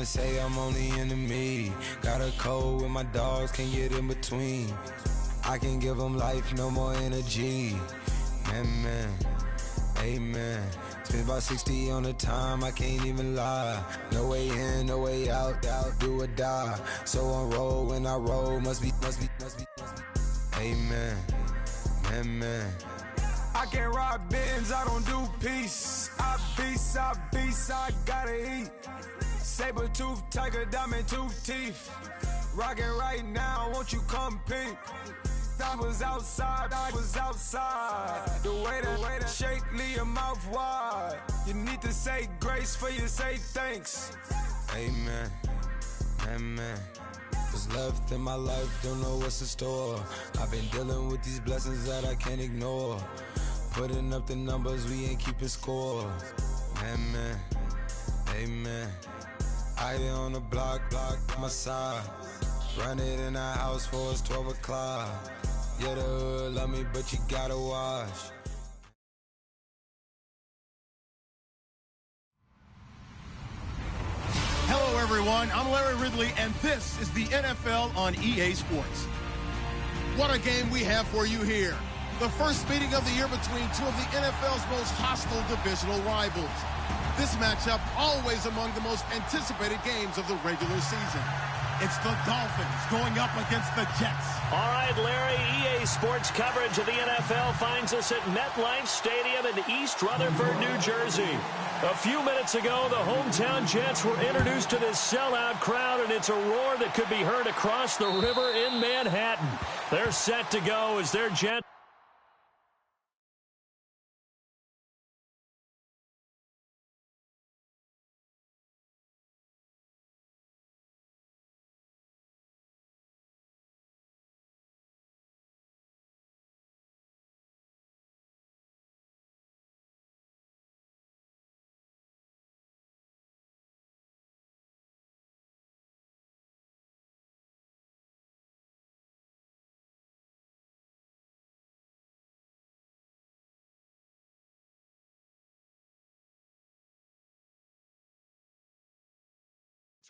Even say I'm only enemy. Got a code with my dogs, can't get in between. I can give them life, no more energy. Man, amen. Spent about 60 on the time, I can't even lie. No way in, no way out, do or die. So on roll, when I roll, must be. Amen, man. I can't ride Benz, I don't do peace. I beast, I gotta eat. Saber tooth, tiger, diamond tooth teeth. Rockin' right now, won't you come peep? I was outside. The way to shake, leave your mouth wide. You need to say grace for you say thanks. Amen, what's left in my life, don't know what's in store. I've been dealing with these blessings that I can't ignore. Putting up the numbers, we ain't keeping score. Amen. I be on the block, my side. Run it in the house for it's 12 o'clock. Yeah, the hood love me, but you gotta watch. Hello, everyone. I'm Larry Ridley, and this is the NFL on EA Sports. What a game we have for you here. The first meeting of the year between two of the NFL's most hostile divisional rivals. This matchup always among the most anticipated games of the regular season. It's the Dolphins going up against the Jets. All right, Larry, EA Sports coverage of the NFL finds us at MetLife Stadium in East Rutherford, New Jersey. A few minutes ago, the hometown Jets were introduced to this sellout crowd, and it's a roar that could be heard across the river in Manhattan. They're set to go as their Jets.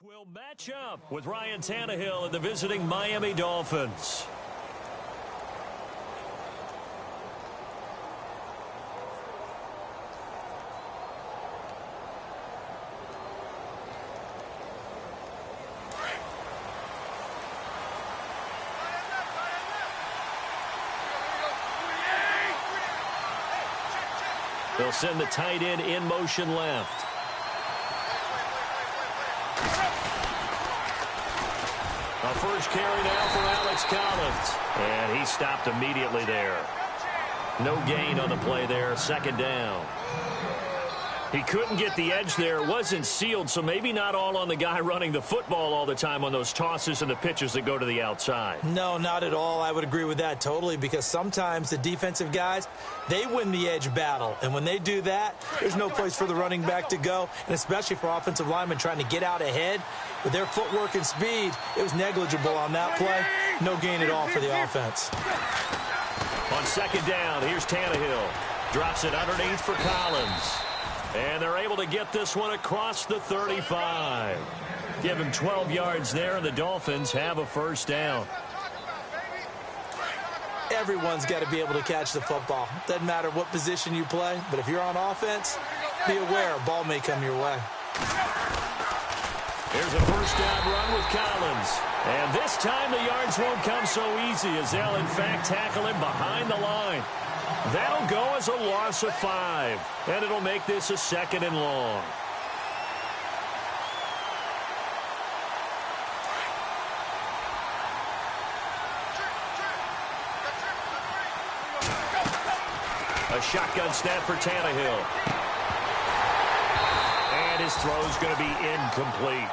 Will match up with Ryan Tannehill and the visiting Miami Dolphins. They'll send the tight end in motion left. A first carry now for Alex Collins. And he stopped immediately there. No gain on the play there. Second down. He couldn't get the edge there. It wasn't sealed, so maybe not all on the guy running the football all the time on those tosses and the pitches that go to the outside. No, not at all. I would agree with that totally, because sometimes the defensive guys, they win the edge battle. And when they do that, there's no place for the running back to go, and especially for offensive linemen trying to get out ahead. With their footwork and speed, it was negligible on that play. No gain at all for the offense. On second down, here's Tannehill. Drops it underneath for Collins. And they're able to get this one across the 35. Give him 12 yards there, and the Dolphins have a first down. Everyone's got to be able to catch the football. Doesn't matter what position you play, but if you're on offense, be aware a ball may come your way. Here's a first down run with Collins. And this time the yards won't come so easy, as they'll in fact tackle him behind the line. That'll go as a loss of 5, and it'll make this a second and long. A shotgun snap for Tannehill. And his throw's going to be incomplete.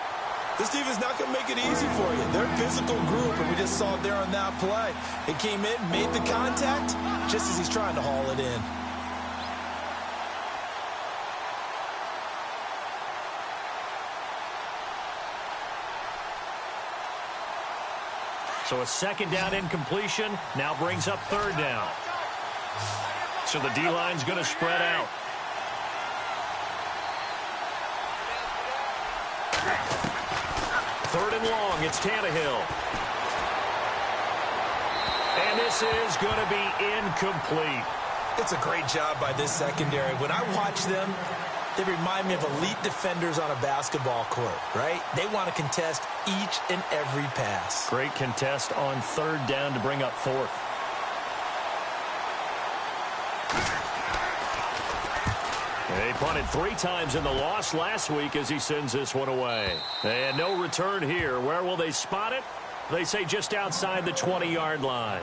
This defense is not going to make it easy for you. They're a physical group, and we just saw it there on that play. It came in, made the contact, just as he's trying to haul it in. So a second down incompletion now brings up third down. So the D-line's going to spread out. 3rd and long. It's Tannehill. And this is going to be incomplete. It's a great job by this secondary. When I watch them, they remind me of elite defenders on a basketball court, right? They want to contest each and every pass. Great contest on 3rd down to bring up 4th. They punted 3 times in the loss last week as he sends this one away. And no return here. Where will they spot it? They say just outside the 20-yard line.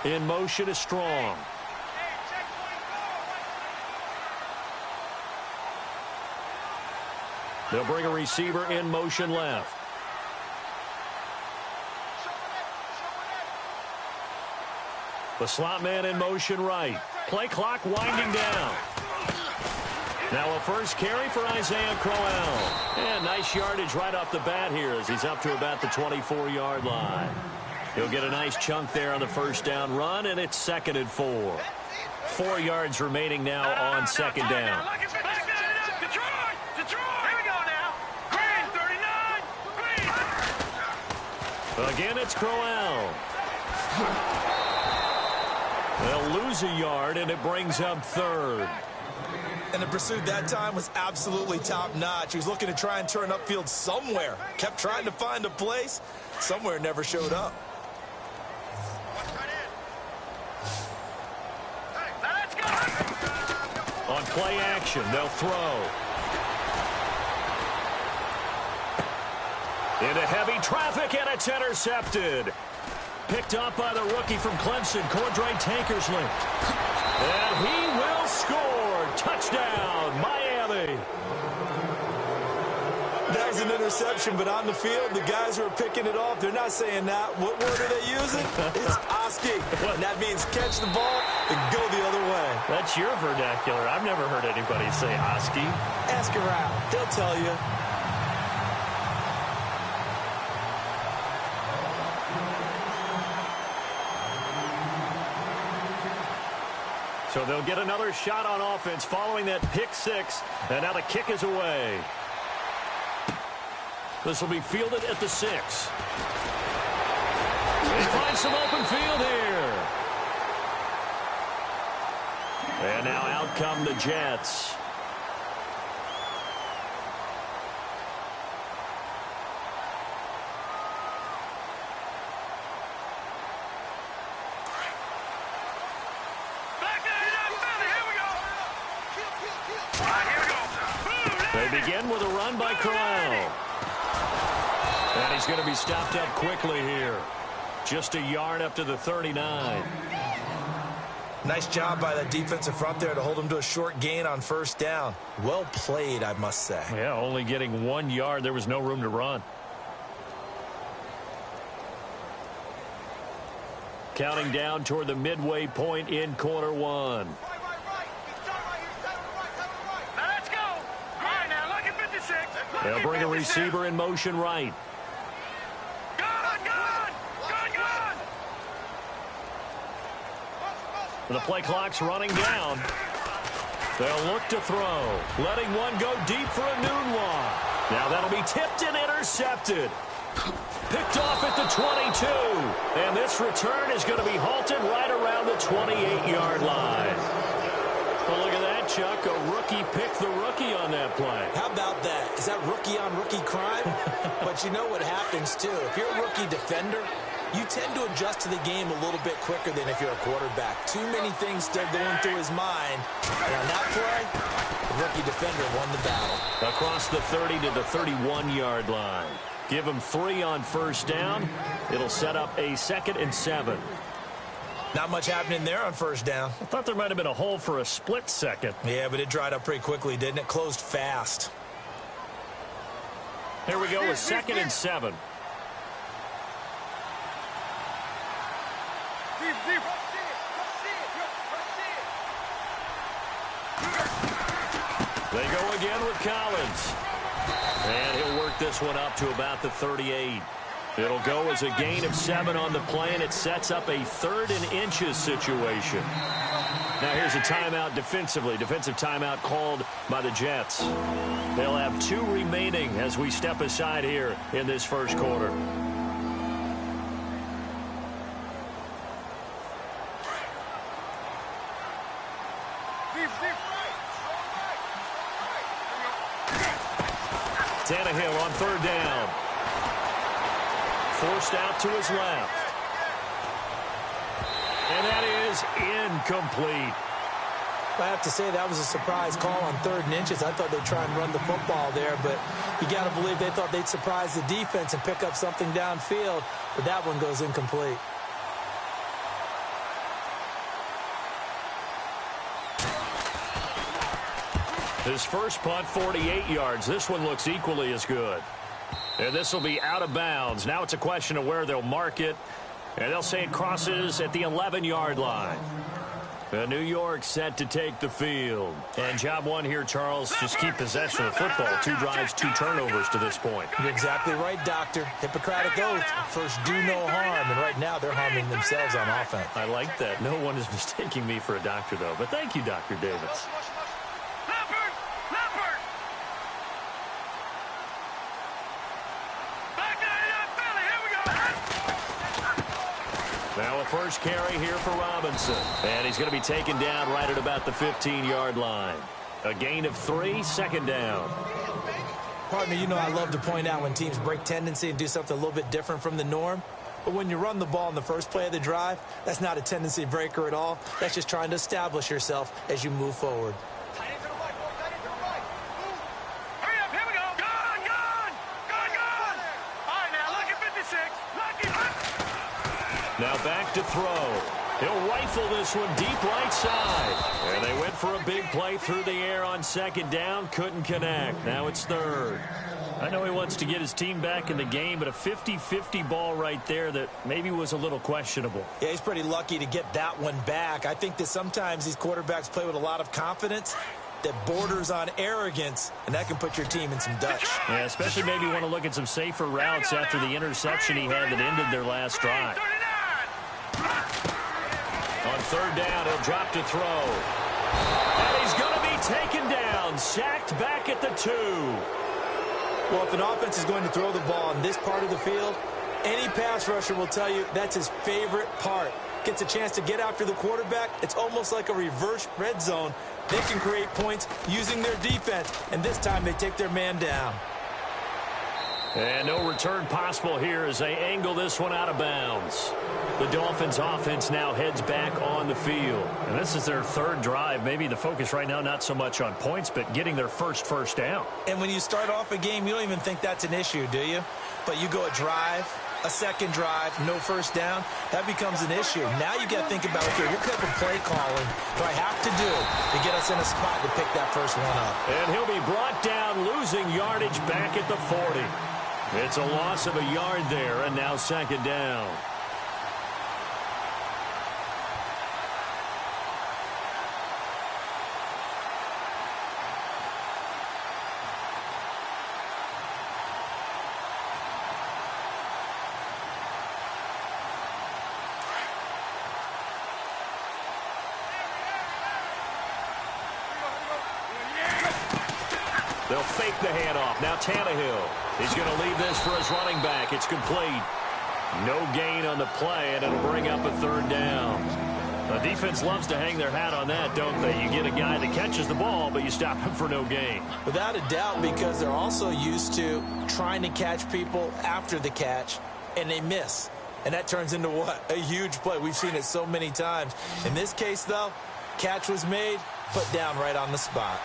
In motion is Strong. They'll bring a receiver in motion left. The slot man in motion right. Play clock winding down. Now a first carry for Isaiah Crowell. And nice yardage right off the bat here as he's up to about the 24-yard line. He'll get a nice chunk there on the first down run, and it's 2nd and 4. 4 yards remaining now on 2nd down. Again, it's Crowell. They'll lose a yard, and it brings up 3rd. And the pursuit that time was absolutely top-notch. He was looking to try and turn upfield somewhere. Kept trying to find a place. Somewhere never showed up. On play action, they'll throw. Into heavy traffic, and it's intercepted. Picked up by the rookie from Clemson, Cordray Tankersley. And he will score. Touchdown, Miami. That was an interception, but on the field, the guys who are picking it off, they're not saying that. What word are they using? It's Oski. And that means catch the ball and go the other way. That's your vernacular. I've never heard anybody say Oski. Ask around. They'll tell you. So they'll get another shot on offense following that pick 6. And now the kick is away. This will be fielded at the 6. They find some open field here. And now out come the Jets. They begin with a run by Crowell. And he's going to be stopped up quickly here. Just a yard up to the 39. Nice job by the defensive front there to hold him to a short gain on 1st down. Well played, I must say. Yeah, only getting 1 yard. There was no room to run. Counting down toward the midway point in quarter 1. They'll bring a receiver in motion right. The play clock's running down. They'll look to throw. Letting one go deep for a noon one. Now that'll be tipped and intercepted. Picked off at the 22. And this return is going to be halted right around the 28-yard line. Well, look at that, Chuck. A rookie picked the rookie on that play. How about that? Is that rookie-on-rookie crime? But you know what happens, too. If you're a rookie defender, you tend to adjust to the game a little bit quicker than if you're a quarterback. Too many things still going through his mind. And on that play, the rookie defender won the battle. Across the 30 to the 31-yard line. Give him 3 on 1st down. It'll set up a 2nd and 7. Not much happening there on 1st down. I thought there might have been a hole for a split second. Yeah, but it dried up pretty quickly, didn't it? Closed fast. Here we go with 2nd and 7. They go again with Collins. And he'll work this one up to about the 38. It'll go as a gain of 7 on the play, and it sets up a 3rd and inches situation. Now here's a timeout defensively. Defensive timeout called by the Jets. They'll have 2 remaining as we step aside here in this first quarter. Tannehill on 3rd down. Forced out to his left. And that is incomplete. I have to say that was a surprise call on 3rd and inches. I thought they'd try and run the football there, but you got to believe they thought they'd surprise the defense and pick up something downfield, but that one goes incomplete. His first punt, 48 yards. This one looks equally as good. And this will be out of bounds. Now it's a question of where they'll mark it. And they'll say it crosses at the 11-yard line. New York set to take the field. And job one here, Charles, just keep possession of the football. 2 drives, 2 turnovers to this point. You're exactly right, Doctor. Hippocratic oath. First, do no harm. And right now, they're harming themselves on offense. I like that. No one is mistaking me for a doctor, though. But thank you, Dr. Davis. Now a first carry here for Robinson. And he's going to be taken down right at about the 15-yard line. A gain of 3, 2nd down. Pardon me, you know I love to point out when teams break tendency and do something a little bit different from the norm. But when you run the ball in the first play of the drive, that's not a tendency breaker at all. That's just trying to establish yourself as you move forward. Now back to throw. He'll rifle this one deep right side. And they went for a big play through the air on 2nd down. Couldn't connect. Now it's 3rd. I know he wants to get his team back in the game, but a 50-50 ball right there that maybe was a little questionable. Yeah, he's pretty lucky to get that one back. I think that sometimes these quarterbacks play with a lot of confidence that borders on arrogance, and that can put your team in some dutch. Yeah, especially maybe want to look at some safer routes after the interception he had that ended their last drive. On 3rd down, he'll drop to throw. And he's going to be taken down, sacked back at the 2. Well, if an offense is going to throw the ball in this part of the field, any pass rusher will tell you that's his favorite part. Gets a chance to get after the quarterback. It's almost like a reverse red zone. They can create points using their defense, and this time they take their man down. And no return possible here as they angle this one out of bounds. The Dolphins offense now heads back on the field. And this is their 3rd drive. Maybe the focus right now not so much on points, but getting their first down. And when you start off a game, you don't even think that's an issue, do you? But you go a drive, a 2nd drive, no 1st down, that becomes an issue. Now you got to think about, okay, what type of play calling do I have to do to get us in a spot to pick that first one up? And he'll be brought down, losing yardage back at the 40. It's a loss of a yard there, and now 2nd down. They'll fake the handoff. Now Tannehill. He's going to leave this for his running back. It's complete. No gain on the play, and it'll bring up a 3rd down. The defense loves to hang their hat on that, don't they? You get a guy that catches the ball, but you stop him for no gain. Without a doubt, because they're also used to trying to catch people after the catch, and they miss. And that turns into what? A huge play. We've seen it so many times. In this case, though, catch was made, put down right on the spot.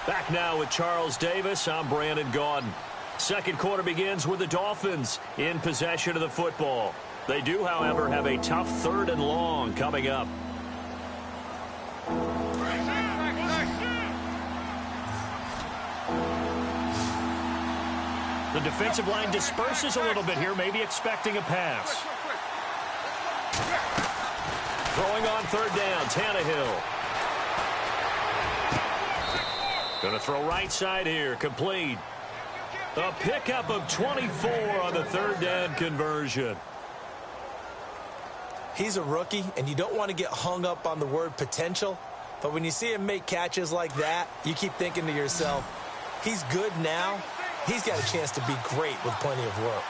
Back now with Charles Davis. I'm Brandon Gaudin. 2nd quarter begins with the Dolphins in possession of the football. They do, however, have a tough 3rd and long coming up. The defensive line disperses a little bit here, maybe expecting a pass. Throwing on third down, Tannehill. Going to throw right side here, complete. A pickup of 24 on the third down conversion. He's a rookie, and you don't want to get hung up on the word potential. But when you see him make catches like that, you keep thinking to yourself, he's good now. He's got a chance to be great with plenty of work.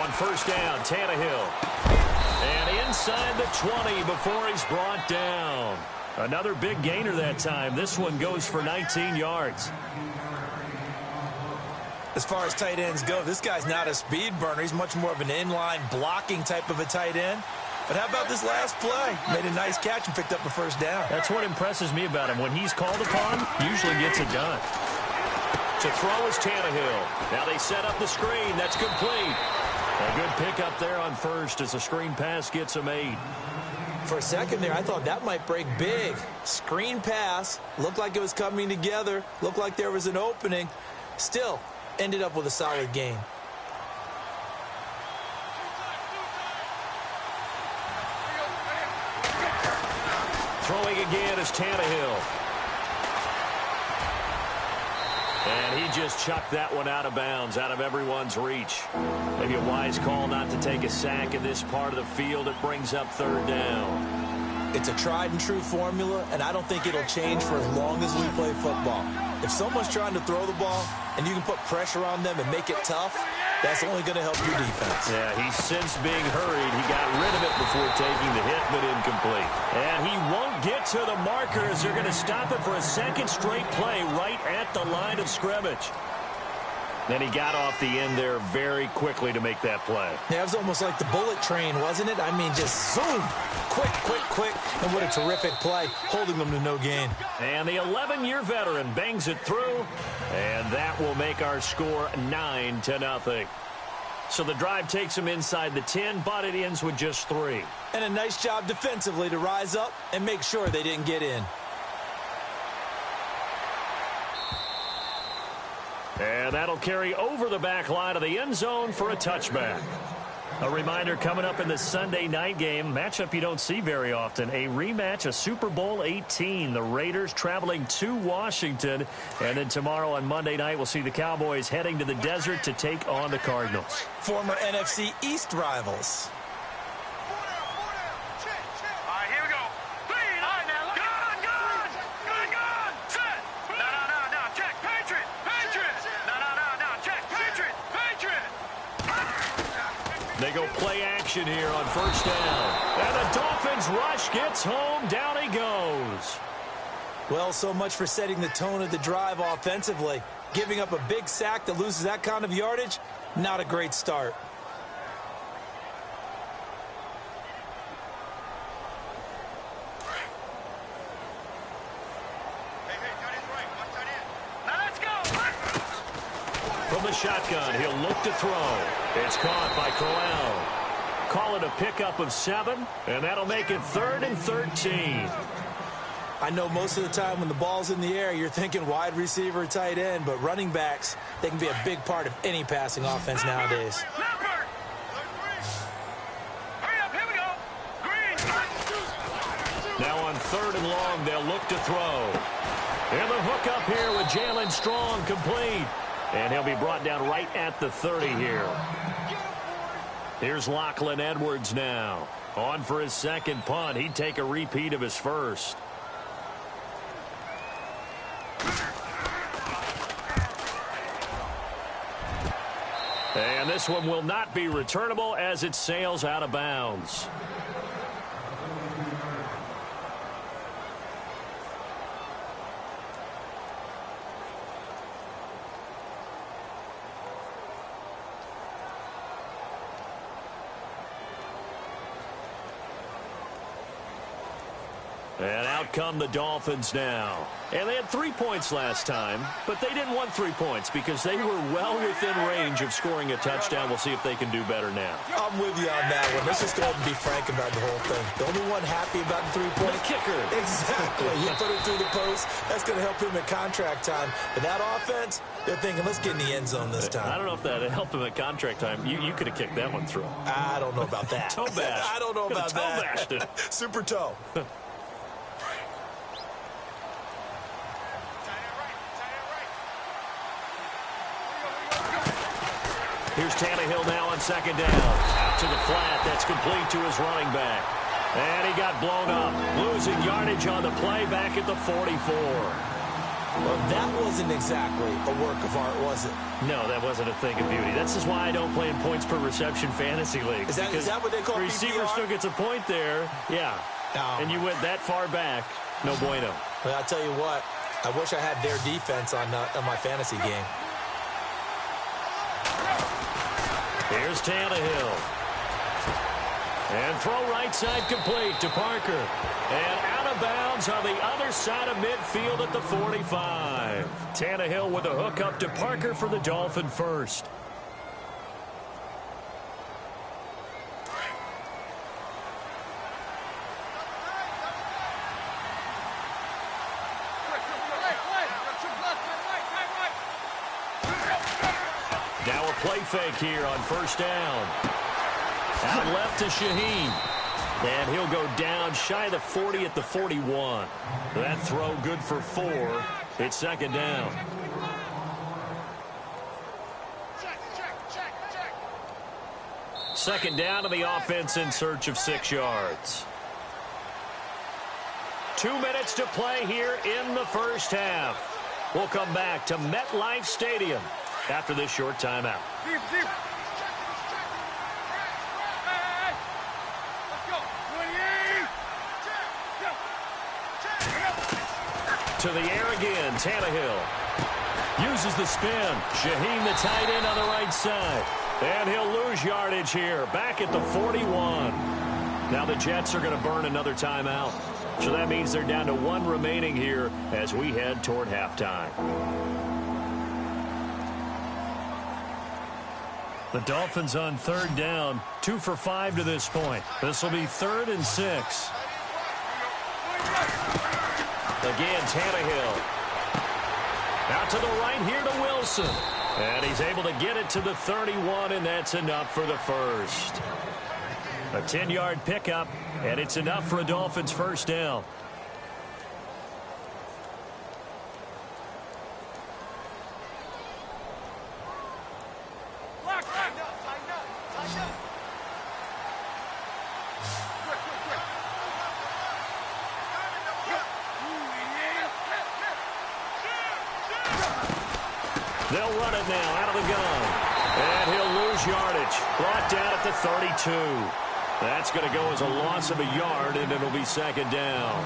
On first down, Tannehill. And inside the 20 before he's brought down. Another big gainer that time. This one goes for 19 yards. As far as tight ends go, this guy's not a speed burner. He's much more of an inline blocking type of a tight end. But how about this last play? Made a nice catch and picked up a first down. That's what impresses me about him. When he's called upon, usually gets it done. To throw is Tannehill. Now they set up the screen. That's complete. A good pickup there on first as the screen pass gets him 8. For a second there, I thought that might break big. Screen pass. Looked like it was coming together. Looked like there was an opening. Still, ended up with a solid gain. Throwing again is Tannehill. And he just chucked that one out of bounds, out of everyone's reach. Maybe a wise call not to take a sack in this part of the field. It brings up third down. It's a tried and true formula, and I don't think it'll change for as long as we play football. If someone's trying to throw the ball and you can put pressure on them and make it tough, that's only going to help your defense. Yeah, he's since being hurried. He got rid of it before taking the hit, but incomplete. And he won't get to the marker as they're going to stop it for a second straight play right at the line of scrimmage. Then he got off the end there very quickly to make that play. Yeah, it was almost like the bullet train, wasn't it? I mean, just zoom, quick, quick, quick. And what a terrific play, holding them to no gain. And the 11-year veteran bangs it through, and that will make our score 9-0. So the drive takes him inside the 10, but it ends with just 3. And a nice job defensively to rise up and make sure they didn't get in. And that'll carry over the back line of the end zone for a touchback. A reminder coming up in the Sunday night game, matchup you don't see very often, a rematch of Super Bowl 18. The Raiders traveling to Washington. And then tomorrow on Monday night, we'll see the Cowboys heading to the desert to take on the Cardinals. Former NFC East rivals. They go play action here on first down. And the Dolphins rush gets home. Down he goes. Well, so much for setting the tone of the drive offensively. Giving up a big sack that loses that kind of yardage, not a great start. From the shotgun, he'll look to throw. It's caught by Crowell. Call it a pickup of 7, and that'll make it 3rd and 13. I know most of the time when the ball's in the air, you're thinking wide receiver, tight end, but running backs, they can be a big part of any passing offense nowadays. Now on 3rd and long, they'll look to throw. And the hook up here with Jalen Strong complete. And he'll be brought down right at the 30 here. Here's Lachlan Edwards now. On for his second punt. He'd take a repeat of his first. And this one will not be returnable as it sails out of bounds. And out come the Dolphins now. And they had 3 points last time, but they didn't want 3 points because they were well within range of scoring a touchdown. We'll see if they can do better now. I'm with you on that one. Let's just go ahead and be frank about the whole thing. The only one happy about the 3-point kicker. Exactly. He put it through the post. That's going to help him at contract time. But that offense, they're thinking, let's get in the end zone this time. I don't know if that helped him at contract time. You could have kicked that one through. I don't know about that. Toe bash. I don't know about that. Toe bashed it. Super toe. Here's Tannehill now on second down. Out to the flat. That's complete to his running back. And he got blown up. Losing yardage on the play back at the 44. Well, that wasn't exactly a work of art, was it? No, that wasn't a thing of beauty. This is why I don't play in points per reception fantasy leagues. Is that what they call the receiver PPR? still gets a point there. Yeah. And you went that far back. No bueno. Well, I'll tell you what. I wish I had their defense on my fantasy game. Here's Tannehill. And throw right side complete to Parker. And out of bounds on the other side of midfield at the 45. Tannehill with a hook up to Parker for the Dolphin first. Now a play fake here on first down. Out left to Shaheen. And he'll go down shy of the 40 at the 41. That throw good for 4. It's second down. Second down to the offense in search of 6 yards. 2 minutes to play here in the first half. We'll come back to MetLife Stadium after this short timeout. To the air again, Tannehill. Uses the spin. Shaheen, the tight end, on the right side. And he'll lose yardage here, back at the 41. Now the Jets are going to burn another timeout. So that means they're down to 1 remaining here as we head toward halftime. The Dolphins on third down, 2 for 5 to this point. This will be 3rd and 6. Again, Tannehill. Out to the right here to Wilson. And he's able to get it to the 31, and that's enough for the first. A 10-yard pickup, and it's enough for a Dolphins first down. They'll run it now out of the gun. And he'll lose yardage. Brought down at the 32. That's going to go as a loss of a yard, and it'll be second down.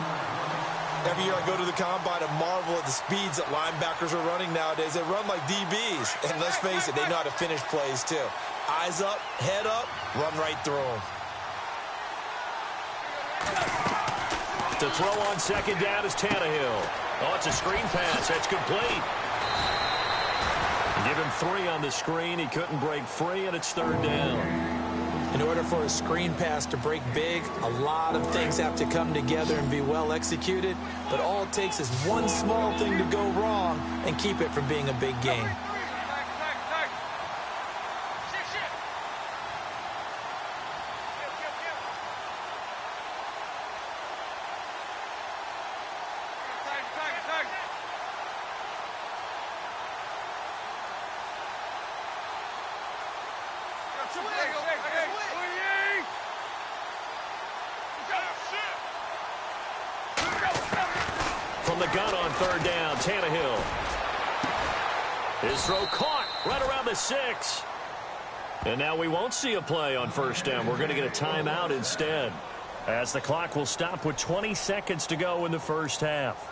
Every year I go to the combine and marvel at the speeds that linebackers are running nowadays. They run like DBs. And let's face it, they know how to finish plays too. Eyes up, head up, run right through them. To throw on second down is Tannehill. Oh, it's a screen pass. That's complete. Give him 3 on the screen. He couldn't break free, and it's third down. In order for a screen pass to break big, a lot of things have to come together and be well executed. But all it takes is one small thing to go wrong and keep it from being a big game. From the gun on third down, Tannehill. His throw caught right around the 6. And now we won't see a play on first down. We're going to get a timeout instead, as the clock will stop with 20 seconds to go in the first half.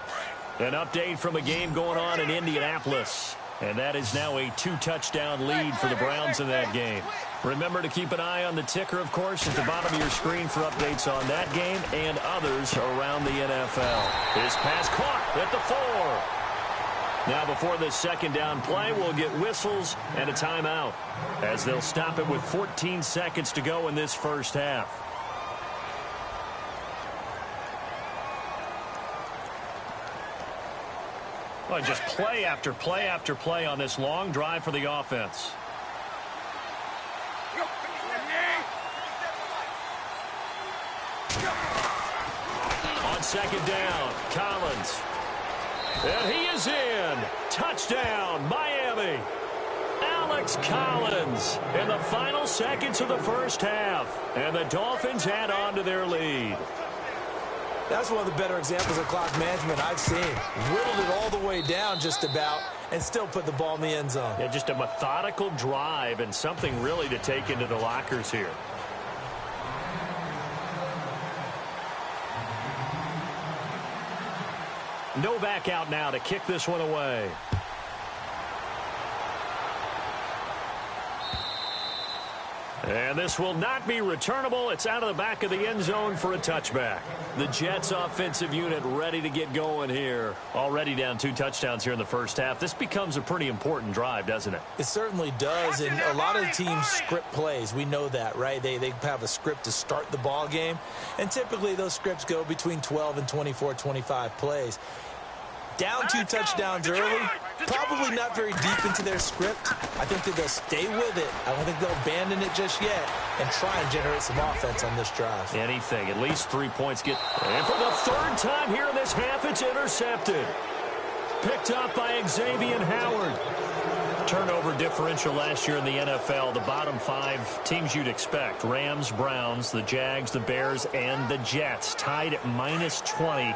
An update from a game going on in Indianapolis. And that is now a 2-touchdown lead for the Browns in that game. Remember to keep an eye on the ticker, of course, at the bottom of your screen for updates on that game and others around the NFL. His pass caught at the 4. Now, before this second down play, we'll get whistles and a timeout as they'll stop it with 14 seconds to go in this first half. Well, just play after play after play on this long drive for the offense. On second down, Collins. And he is in. Touchdown, Miami. Alex Collins in the final seconds of the first half. And the Dolphins add on to their lead. That's one of the better examples of clock management I've seen. Whittled it all the way down just about and still put the ball in the end zone. Yeah, just a methodical drive and something really to take into the lockers here. Novak out now to kick this one away. And this will not be returnable. It's out of the back of the end zone for a touchback. The Jets offensive unit ready to get going here. Already down 2 touchdowns here in the first half. This becomes a pretty important drive, doesn't it? It certainly does, and a lot of the teams script plays. We know that, right? They have a script to start the ball game, and typically those scripts go between 12 and 24, 25 plays. Down 2 touchdowns early, probably not very deep into their script. I think that they'll stay with it. I don't think they'll abandon it just yet and try and generate some offense on this drive. Anything, at least 3 points get. And for the 3rd time here in this half, it's intercepted. Picked up by Xavier Howard. Turnover differential last year in the NFL, the bottom 5 teams you'd expect. Rams, Browns, the Jags, the Bears, and the Jets. Tied at -20.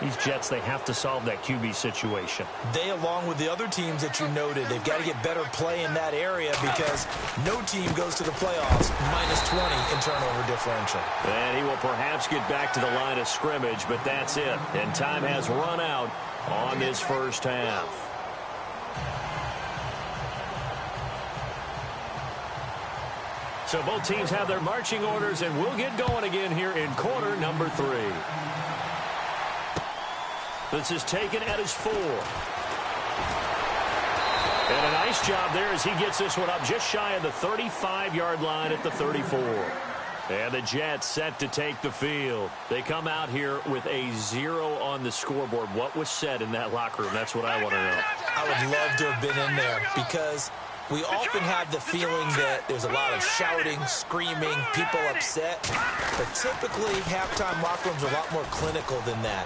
These Jets, they have to solve that QB situation. They, along with the other teams that you noted, they've got to get better play in that area because no team goes to the playoffs -20 in turnover differential. And he will perhaps get back to the line of scrimmage, but that's it. And time has run out on this first half. So both teams have their marching orders, and we'll get going again here in quarter number 3. This is taken at his 4. And a nice job there as he gets this one up just shy of the 35-yard line at the 34. And the Jets set to take the field. They come out here with a 0 on the scoreboard. What was said in that locker room? That's what I want to know. I would love to have been in there because we often have the feeling that there's a lot of shouting, screaming, people upset. But typically, halftime locker rooms are a lot more clinical than that.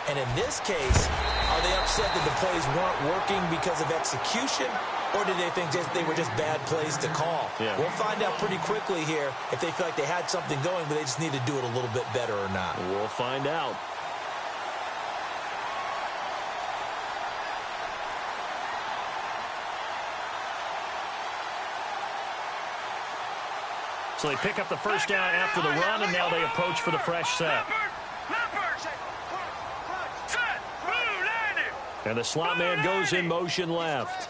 And in this case, are they upset that the plays weren't working because of execution, or did they think they were just bad plays to call? Yeah. We'll find out pretty quickly here if they feel like they had something going, but they just need to do it a little bit better or not. We'll find out. So they pick up the first down after the run, and now they approach for the fresh set. And the slot man goes in motion left.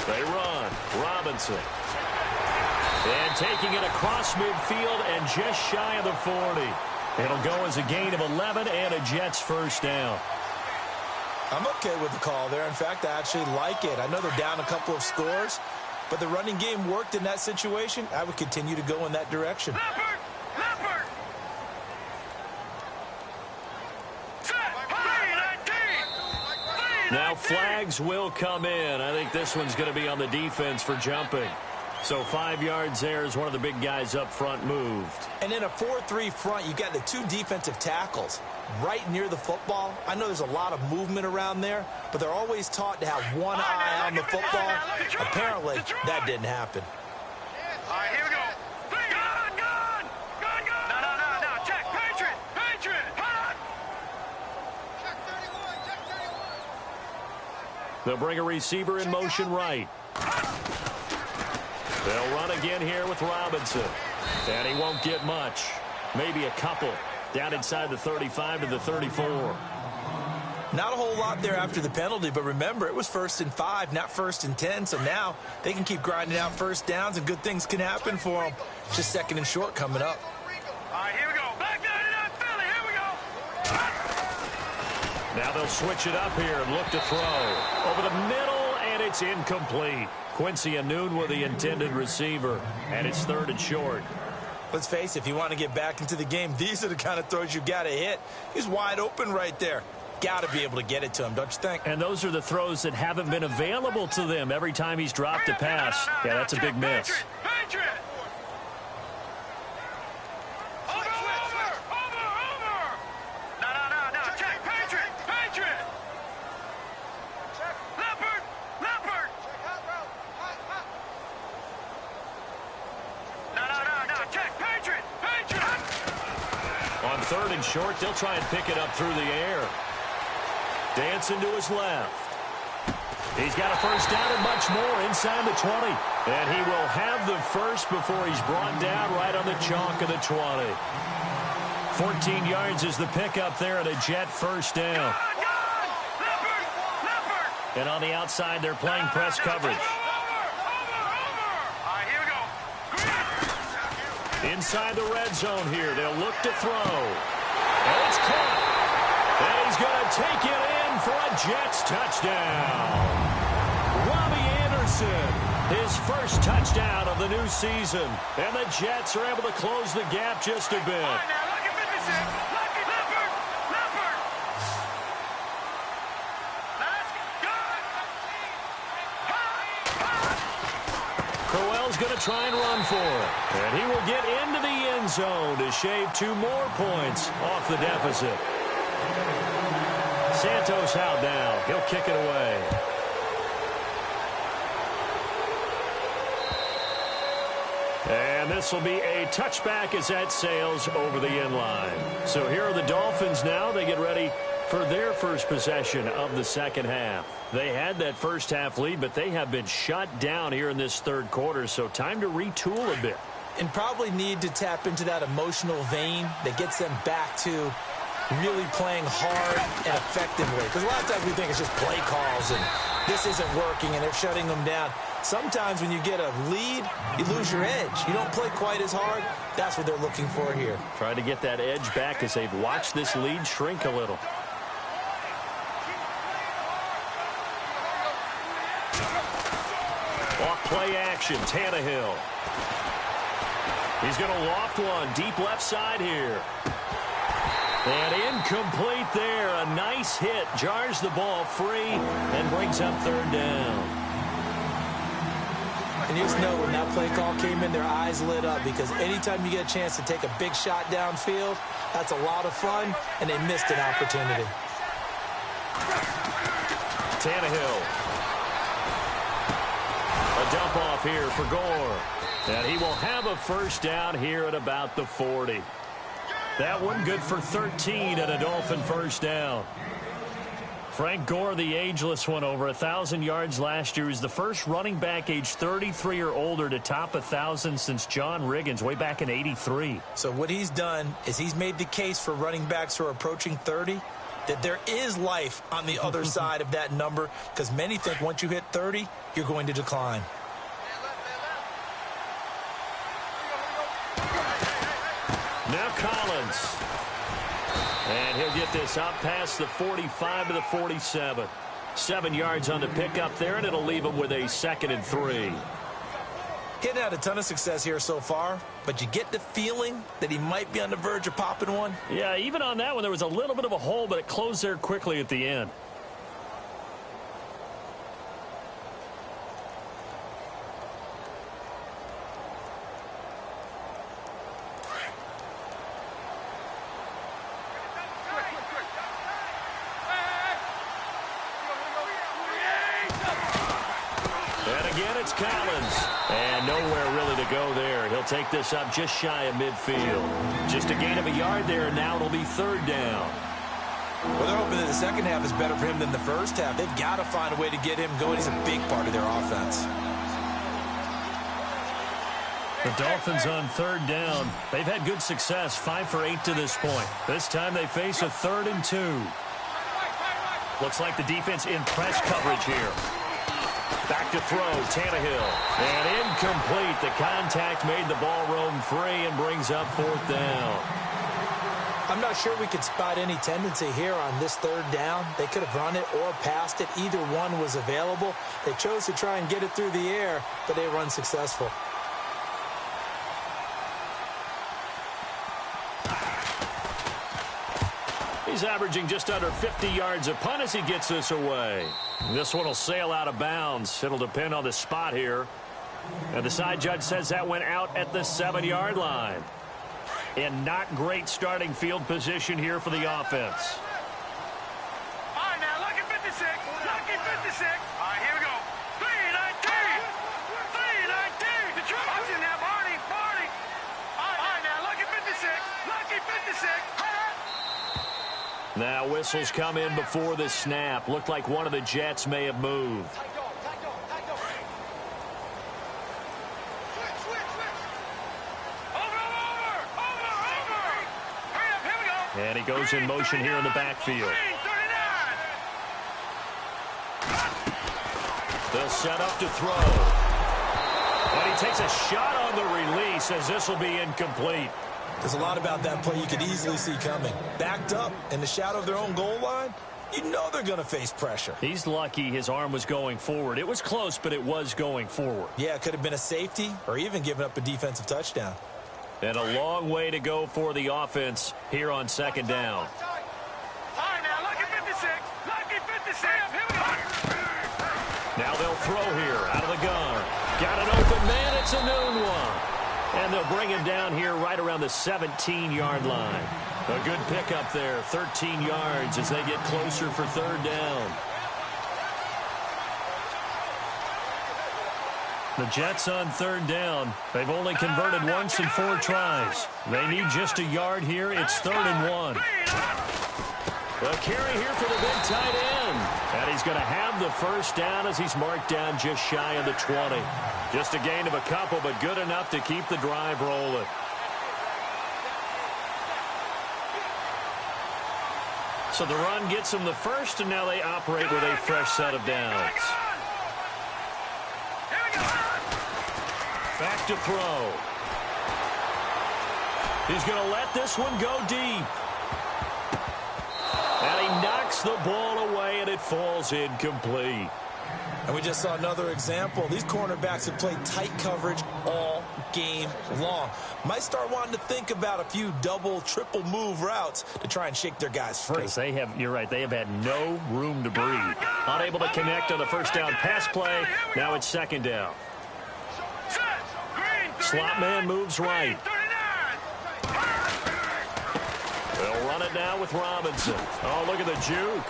They run. Robinson. And taking it across midfield and just shy of the 40. It'll go as a gain of 11 and a Jets first down. I'm okay with the call there. In fact, I actually like it. I know they're down a couple of scores, but the running game worked in that situation. I would continue to go in that direction. Now flags will come in. I think this one's going to be on the defense for jumping. So 5 yards there as one of the big guys up front moved. And in a 4-3 front, you got the 2 defensive tackles right near the football. I know there's a lot of movement around there, but they're always taught to have one eye on the football. Apparently, that didn't happen. All right, here we go. No. Check. Patriot. Hot. Check 31. They'll bring a receiver in motion right. They'll run again here with Robinson. And he won't get much. Maybe a couple. Down inside the 35 to the 34. Not a whole lot there after the penalty, but remember, it was 1st and 5, not 1st and 10, so now they can keep grinding out first downs and good things can happen for them. Just 2nd and short coming up. All right, here we go. Back 99 Philly, here we go. Now they'll switch it up here and look to throw. Over the middle, and it's incomplete. Quincy Anoon with the intended receiver, and it's 3rd and short. Let's face it, if you want to get back into the game, these are the kind of throws you got to hit. He's wide open right there. Got to be able to get it to him, don't you think? And those are the throws that haven't been available to them every time he's dropped a pass. Yeah, that's a big miss. Patriot. Over. No. Check. Patriot. Leopard. No. Check. Patriot. On 3rd and short, they'll try and pick it up through the air. Dancing to his left. He's got a first down and much more inside the 20. And he will have the first before he's brought down right on the chalk of the 20. 14 yards is the pickup there and a Jet first down. Leopard. And on the outside, they're playing press coverage. Over. All right, here we go. Inside the red zone here, they'll look to throw. And it's caught. And he's going to take it in for a Jets touchdown. Robbie Anderson, his first touchdown of the new season. And the Jets are able to close the gap just a bit. All right, now, look at 56. Look at Leopard. Now, that's good. Crowell's going to try and run for it. And he will get into the end zone to shave 2 more points off the deficit. Santos out now. He'll kick it away. And this will be a touchback as that sails over the end line. So here are the Dolphins now. They get ready for their first possession of the second half. They had that first half lead, but they have been shut down here in this 3rd quarter. So time to retool a bit. And probably need to tap into that emotional vein that gets them back to really playing hard and effectively. Because a lot of times we think it's just play calls and this isn't working and they're shutting them down. Sometimes when you get a lead, you lose your edge. You don't play quite as hard. That's what they're looking for here. Trying to get that edge back as they've watched this lead shrink a little. Off play action, Tannehill. He's going to loft one deep left side here. And incomplete there. A nice hit. Jars the ball free and brings up 3rd down. And you just know when that play call came in, their eyes lit up because anytime you get a chance to take a big shot downfield, that's a lot of fun, and they missed an opportunity. Tannehill. A dump off here for Gore. And he will have a first down here at about the 40. That one good for 13 and a Dolphin first down. Frank Gore, the ageless one, over 1,000 yards last year. He's the first running back age 33 or older to top 1,000 since John Riggins way back in '83. So what he's done is he's made the case for running backs who are approaching 30 that there is life on the other side of that number because many think once you hit 30, you're going to decline. Now Collins. And he'll get this up past the 45 to the 47. 7 yards on the pickup there, and it'll leave him with a 2nd and 3. Getting had a ton of success here so far, but you get the feeling that he might be on the verge of popping one. Yeah, even on that one, there was a little bit of a hole, but it closed there quickly at the end. It's Collins. And nowhere really to go there. He'll take this up just shy of midfield. Just a gain of a yard there, and now it'll be 3rd down. Well, they're hoping that the second half is better for him than the first half. They've got to find a way to get him going. He's a big part of their offense. The Dolphins on 3rd down. They've had good success, 5 for 8 to this point. This time they face a 3rd and 2. Looks like the defense in press coverage here. Back to throw, Tannehill. And incomplete. The contact made the ball roam free and brings up 4th down. I'm not sure we could spot any tendency here on this 3rd down. They could have run it or passed it. Either one was available. They chose to try and get it through the air, but they were unsuccessful. He's averaging just under 50 yards a punt as he gets this away. This one will sail out of bounds. It'll depend on the spot here. And the side judge says that went out at the 7-yard line. And not great starting field position here for the offense. All right, now, lucky 56. Lucky 56. All right, here we go. 319. 319. The truck. Watch it now, Barney. Barney. All right, now, lucky 56. Lucky 56. Now whistles come in before the snap. Looked like one of the Jets may have moved. And he goes in motion here in the backfield. They'll set up to throw. And he takes a shot on the release as this will be incomplete. There's a lot about that play you could easily see coming. Backed up in the shadow of their own goal line, you know they're going to face pressure. He's lucky his arm was going forward. It was close, but it was going forward. Yeah, it could have been a safety or even given up a defensive touchdown. And a long way to go for the offense here on 2nd down. All right, now, lucky 56. Lucky 56. Here we go. Now they'll throw here out of the gun. Got an open man. It's a noon one. And they'll bring him down here right around the 17-yard line. A good pickup there, 13 yards as they get closer for 3rd down. The Jets on 3rd down. They've only converted once in 4 tries. They need just a yard here. It's 3rd and 1. A carry here for the big tight end. And he's going to have the 1st down as he's marked down just shy of the 20. Just a gain of a couple, but good enough to keep the drive rolling. So the run gets them the 1st, and now they operate with a fresh set of downs. Back to throw. He's going to let this one go deep. And he knocks the ball away, and it falls incomplete. And we just saw another example. These cornerbacks have played tight coverage all game long. Might start wanting to think about a few double, triple move routes to try and shake their guys free. Because they have, you're right, they have had no room to breathe. Unable to connect on the 1st down pass play. Now it's 2nd down. Slot man moves right. They'll run it now with Robinson. Oh, look at the juke.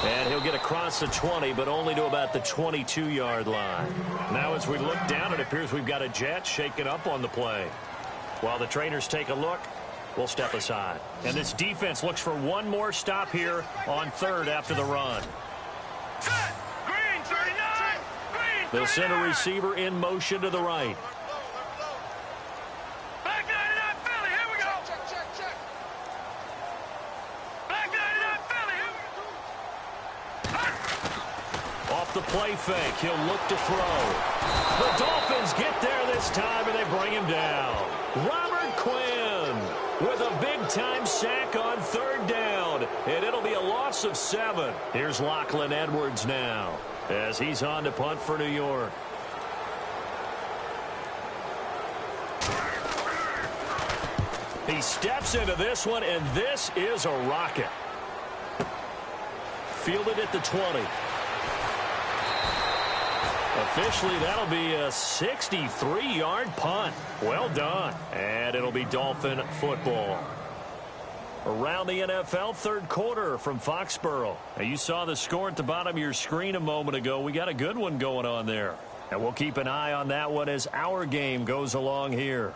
And he'll get across the 20, but only to about the 22-yard line. Now as we look down, it appears we've got a Jet shaken up on the play. While the trainers take a look, we'll step aside. And this defense looks for one more stop here on 3rd after the run. Green 39. Green 39. The center receiver in motion to the right. Black 99 Philly. Here we go. Check. Black 99 Philly. Off the play fake, he'll look to throw. The Dolphins get there this time, and they bring him down. Robert Quinn with a big-time sack on 3rd down, and it'll be a loss of 7. Here's Lachlan Edwards now as he's on to punt for New York. He steps into this one, and this is a rocket. Fielded at the 20. Officially, that'll be a 63-yard punt. Well done. And it'll be Dolphin football. Around the NFL, 3rd quarter from Foxborough. Now, you saw the score at the bottom of your screen a moment ago. We got a good one going on there. And we'll keep an eye on that one as our game goes along here.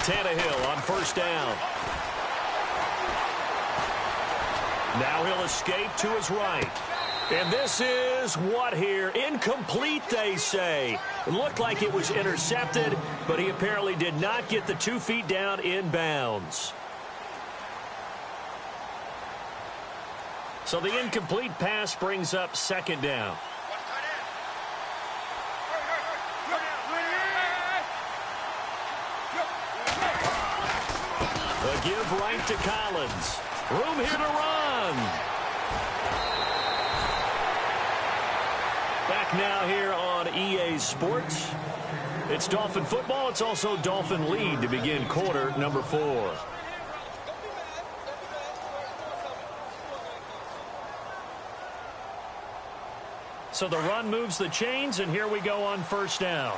Tannehill on 1st down. Now he'll escape to his right. And this is what here? Incomplete, they say. It looked like it was intercepted, but he apparently did not get the 2 feet down in bounds. So the incomplete pass brings up second down. The give right to Collins. Room here to run. Back now here on EA Sports. It's Dolphin football. It's also Dolphin lead to begin quarter number 4. So the run moves the chains, and here we go on first down.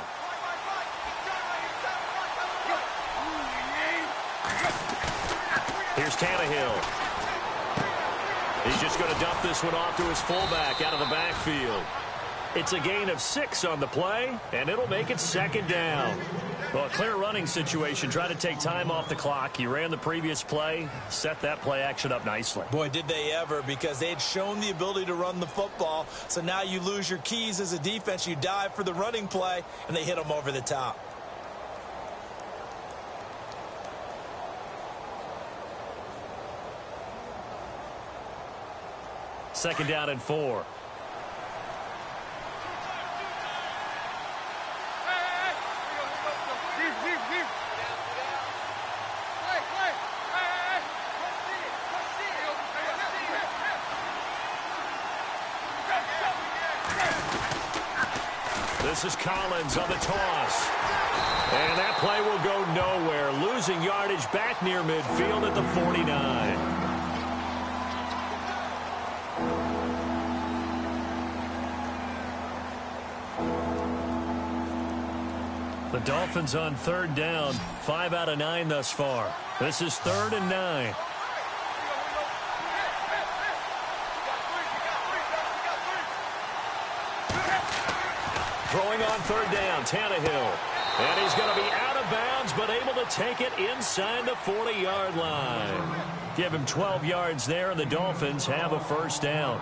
Here's Tannehill. He's just going to dump this one off to his fullback out of the backfield. It's a gain of 6 on the play, and it'll make it second down. Well, a clear running situation. Try to take time off the clock. He ran the previous play, set that play action up nicely. Boy, did they ever, because they had shown the ability to run the football. So now you lose your keys as a defense. You dive for the running play, and they hit them over the top. Second down and 4. This is Collins on the toss. And that play will go nowhere. Losing yardage back near midfield at the 49. The Dolphins on third down. 5 out of 9 thus far. This is 3rd and 9. Throwing on third down, Tannehill. And he's going to be out of bounds, but able to take it inside the 40-yard line. Give him 12 yards there, and the Dolphins have a first down.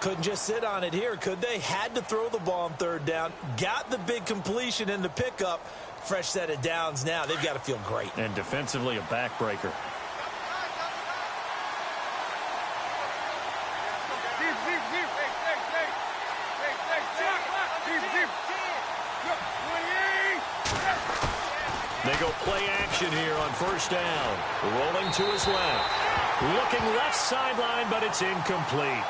Couldn't just sit on it here, could they? Had to throw the ball on third down. Got the big completion in the pickup. Fresh set of downs now. They've got to feel great. And defensively, a backbreaker. They go play action here on first down. Rolling to his left. Looking left sideline, but it's incomplete.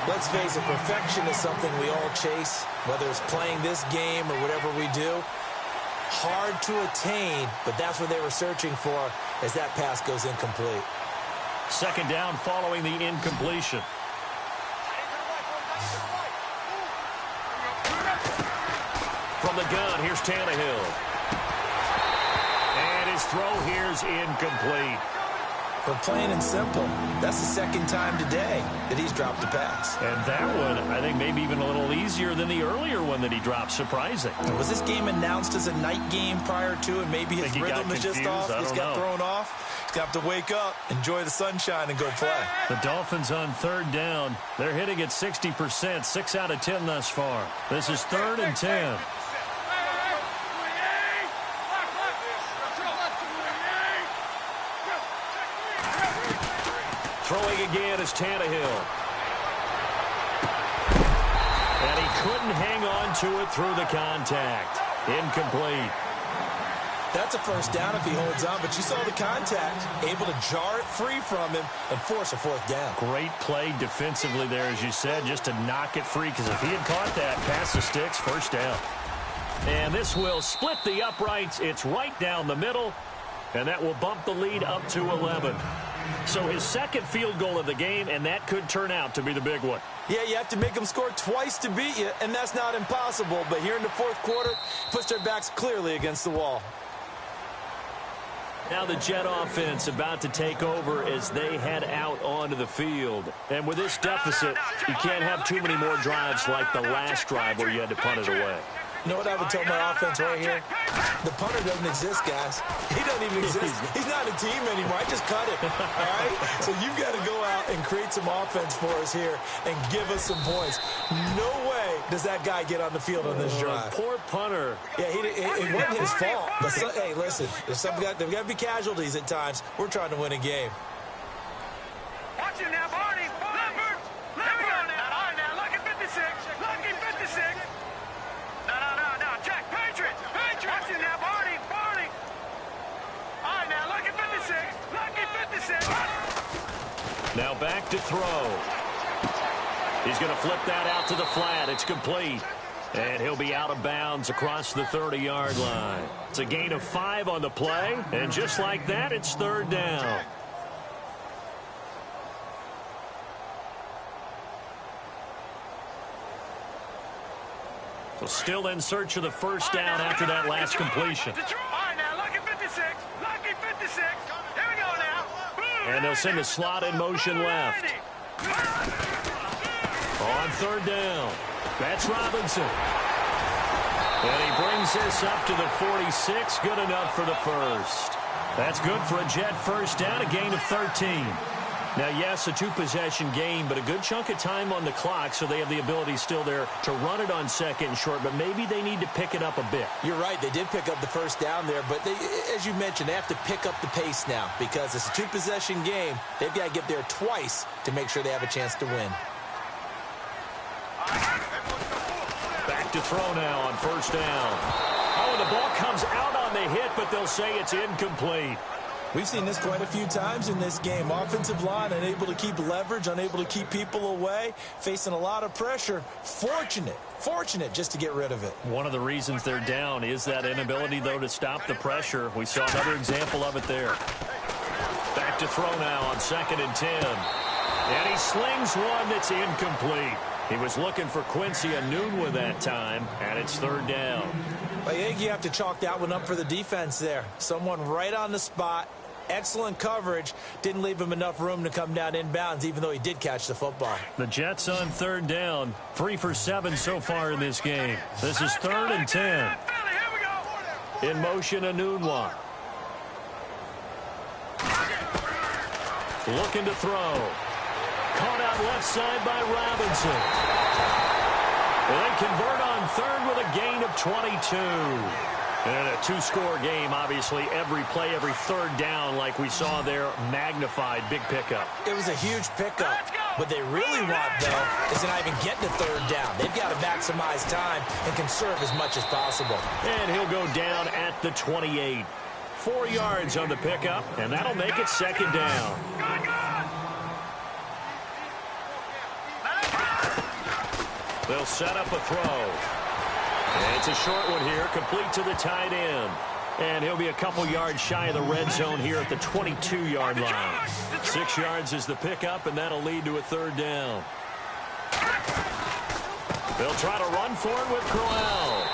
Let's face it, perfection is something we all chase, whether it's playing this game or whatever we do. Hard to attain, but that's what they were searching for as that pass goes incomplete. Second down following the incompletion. From the gun, here's Tannehill. And his throw here's incomplete. But plain and simple, that's the second time today that he's dropped a pass. And that one, I think, maybe even a little easier than the earlier one that he dropped. Surprising. Was this game announced as a night game prior to, and maybe his rhythm is just off? He's got thrown off. He's got to wake up, enjoy the sunshine, and go play. The Dolphins on third down. They're hitting at 60%, 6 out of 10 thus far. This is 3rd and 10. Throwing again is Tannehill. And he couldn't hang on to it through the contact. Incomplete. That's a first down if he holds on, but you saw the contact. Able to jar it free from him and force a 4th down. Great play defensively there, as you said, just to knock it free, because if he had caught that, pass the sticks, first down. And this will split the uprights. It's right down the middle, and that will bump the lead up to 11. So his second field goal of the game, and that could turn out to be the big one. Yeah, you have to make them score twice to beat you, and that's not impossible. But here in the 4th quarter, puts their backs clearly against the wall. Now the Jet offense about to take over as they head out onto the field. And with this deficit, you can't have too many more drives like the last drive where you had to punt it away. You know what I would tell my offense right here? The punter doesn't exist, guys. He doesn't even exist. He's not a team anymore. I just cut it, all right? So you've got to go out and create some offense for us here and give us some points. No way does that guy get on the field on this drive. Poor punter. Yeah, it wasn't his fault. But hey, listen, there's got to be casualties at times. We're trying to win a game. Watch him now, Barney. Leopard. Leopard. All right, now, lucky 56. Lucky 56. No. Check. Patriot. Watch him now, Barney. All right, now, lucky 56. Lucky 56. Now back to throw. He's going to flip that out to the flat. It's complete. And he'll be out of bounds across the 30-yard line. It's a gain of 5 on the play. And just like that, it's third down. So still in search of the first down after that last completion. All right, now, lucky 56. Lucky 56. Here we go now. And they'll send a slot in motion left. On third down, that's Robinson. And he brings this up to the 46. Good enough for the first. That's good for a Jet first down, a gain of 13. Now, yes, a 2-possession game, but a good chunk of time on the clock, so they have the ability still there to run it on second and short, but maybe they need to pick it up a bit. You're right. They did pick up the first down there, but as you mentioned, they have to pick up the pace now because it's a 2-possession game. They've got to get there twice to make sure they have a chance to win. Back to throw now on first down. Oh, and the ball comes out on the hit, but they'll say it's incomplete. We've seen this quite a few times in this game. Offensive line unable to keep leverage, unable to keep people away, facing a lot of pressure. Fortunate just to get rid of it. One of the reasons they're down is that inability, though, to stop the pressure. We saw another example of it there. Back to throw now on 2nd and 10. And he slings one that's incomplete. He was looking for Quincy Enunwa that time, and it's third down. I think you have to chalk that one up for the defense there. Someone right on the spot. Excellent coverage. Didn't leave him enough room to come down inbounds, even though he did catch the football. The Jets on third down. 3 for 7 so far in this game. This is 3rd and 10. In motion, Enunwa. Looking to throw. Caught out left side by Robinson. They convert on third with a gain of 22. And a 2-score game, obviously, every play, every third down, like we saw there, magnified, big pickup. It was a huge pickup. What they really want, though, is to not even get to third down. They've got to maximize time and conserve as much as possible. And he'll go down at the 28. 4 yards on the pickup, and that'll make it second down. They'll set up a throw. And it's a short one here, complete to the tight end. And he'll be a couple yards shy of the red zone here at the 22-yard line. 6 yards is the pickup, and that'll lead to a third down. They'll try to run for it with Crowell.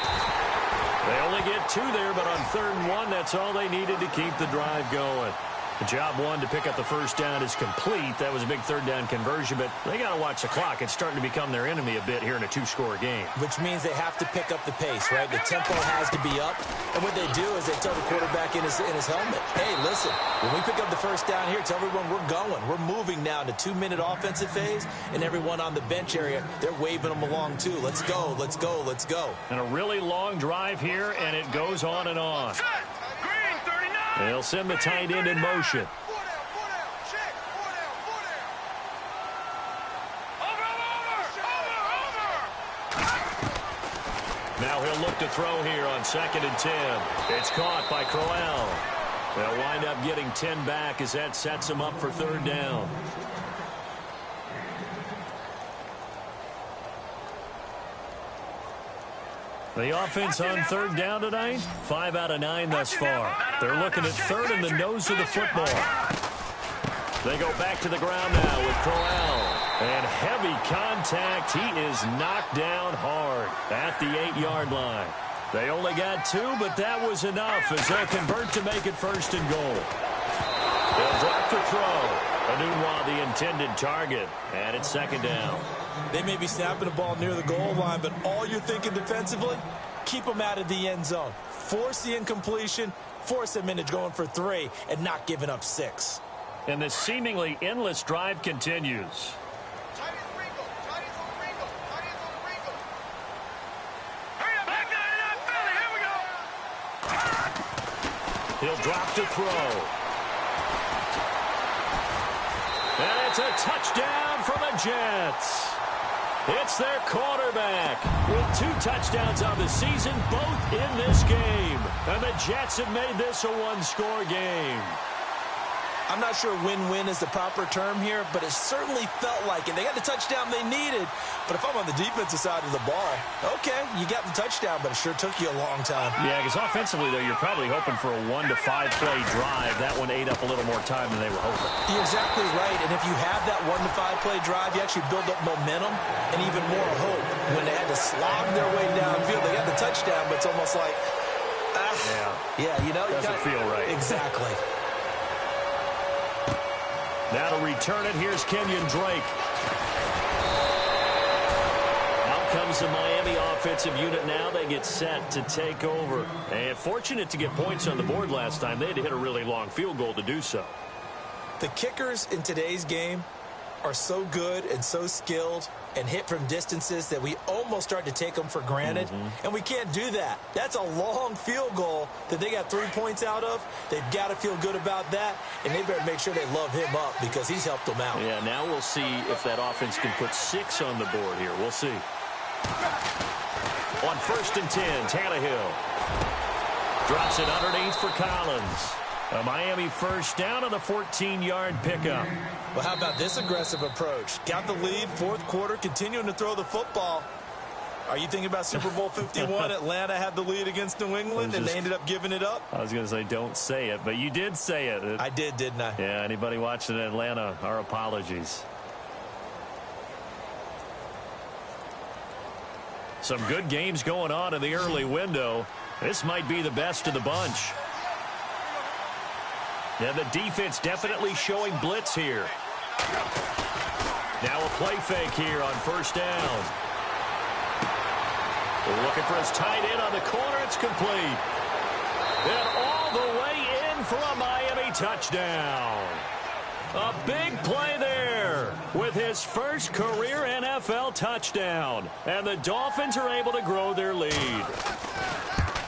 They only get 2 there, but on 3rd and 1, that's all they needed to keep the drive going. The job one to pick up the first down is complete. That was a big third down conversion, but they got to watch the clock. It's starting to become their enemy a bit here in a 2-score game. Which means they have to pick up the pace, right? The tempo has to be up. And what they do is they tell the quarterback in his helmet, hey, listen, when we pick up the first down here, tell everyone we're going. We're moving now to 2-minute offensive phase, and everyone on the bench area, they're waving them along too. Let's go, let's go, let's go. And a really long drive here, and it goes on and on. They'll send the tight end in motion. Now he'll look to throw here on 2nd and 10. It's caught by Crowell. They'll wind up getting 10 back as that sets them up for third down. The offense on third down tonight, 5 out of 9 thus far. They're looking at third in the nose of the football. They go back to the ground now with Crowell. And heavy contact. He is knocked down hard at the 8-yard line. They only got 2, but that was enough as they'll convert to make it 1st and goal. They'll drop to throw. Enunwa, the intended target, and it's 2nd down. They may be snapping the ball near the goal line, but all you're thinking defensively, keep them out of the end zone. Force the incompletion, force them into going for 3, and not giving up 6. And this seemingly endless drive continues. He'll drop to throw. And it's a touchdown for the Jets. It's their quarterback with 2 touchdowns on the season, both in this game. And the Jets have made this a one-score game. I'm not sure win-win is the proper term here, but it certainly felt like it. They got the touchdown they needed, but if I'm on the defensive side of the ball, okay, you got the touchdown, but it sure took you a long time. Yeah, because offensively, though, you're probably hoping for a 1 to 5 play drive. That one ate up a little more time than they were hoping. You're exactly right, and if you have that 1 to 5 play drive, you actually build up momentum and even more hope. When they had to slog their way downfield, they got the touchdown, but it's almost like, yeah, you know, doesn't feel right. Exactly. Now to return it, here's Kenyon Drake. Out comes the Miami offensive unit now. They get set to take over. And fortunate to get points on the board last time. They had to hit a really long field goal to do so. The kickers in today's game are so good and so skilled and hit from distances that we almost start to take them for granted. And we can't do that. That's a long field goal that they got 3 points out of. They've got to feel good about that, and they better make sure they love him up because he's helped them out. Yeah, now we'll see if that offense can put 6 on the board here. We'll see. On 1st and 10, Tannehill drops it underneath for Collins. A Miami first down on the 14-yard pickup. Well, how about this aggressive approach? Got the lead, 4th quarter, continuing to throw the football. Are you thinking about Super Bowl 51? Atlanta had the lead against New England, and they ended up giving it up? I was going to say don't say it, but you did say it. I did, didn't I? Yeah, anybody watching Atlanta, our apologies. Some good games going on in the early window. This might be the best of the bunch. And the defense definitely showing blitz here. Now a play fake here on 1st down. Looking for his tight end on the corner. It's complete. And all the way in for a Miami touchdown. A big play there with his first career NFL touchdown. And the Dolphins are able to grow their lead.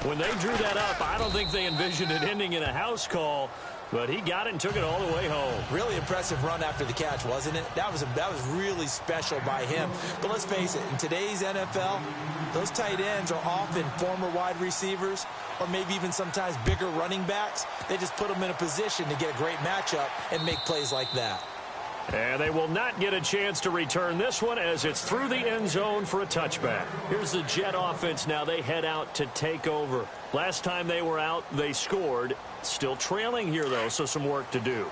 When they drew that up, I don't think they envisioned it ending in a house call. But he got it and took it all the way home. Really impressive run after the catch, wasn't it? That was really special by him. But let's face it, in today's NFL, those tight ends are often former wide receivers or maybe even sometimes bigger running backs. They just put them in a position to get a great matchup and make plays like that. And they will not get a chance to return this one as it's through the end zone for a touchback. Here's the Jet offense now. They head out to take over. Last time they were out, they scored. Still trailing here, though, so some work to do.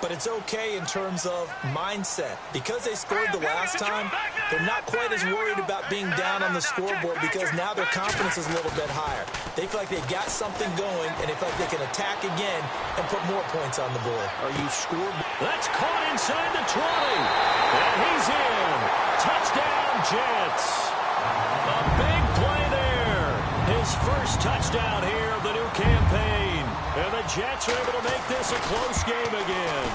But it's okay in terms of mindset. Because they scored the last time, they're not quite as worried about being down on the scoreboard because now their confidence is a little bit higher. They feel like they've got something going, and they feel like they can attack again and put more points on the board. Are you scored? That's caught inside the 20. And he's in. Touchdown, Jets. A big play there. His first touchdown here of the new campaign. And the Jets are able to make this a close game again.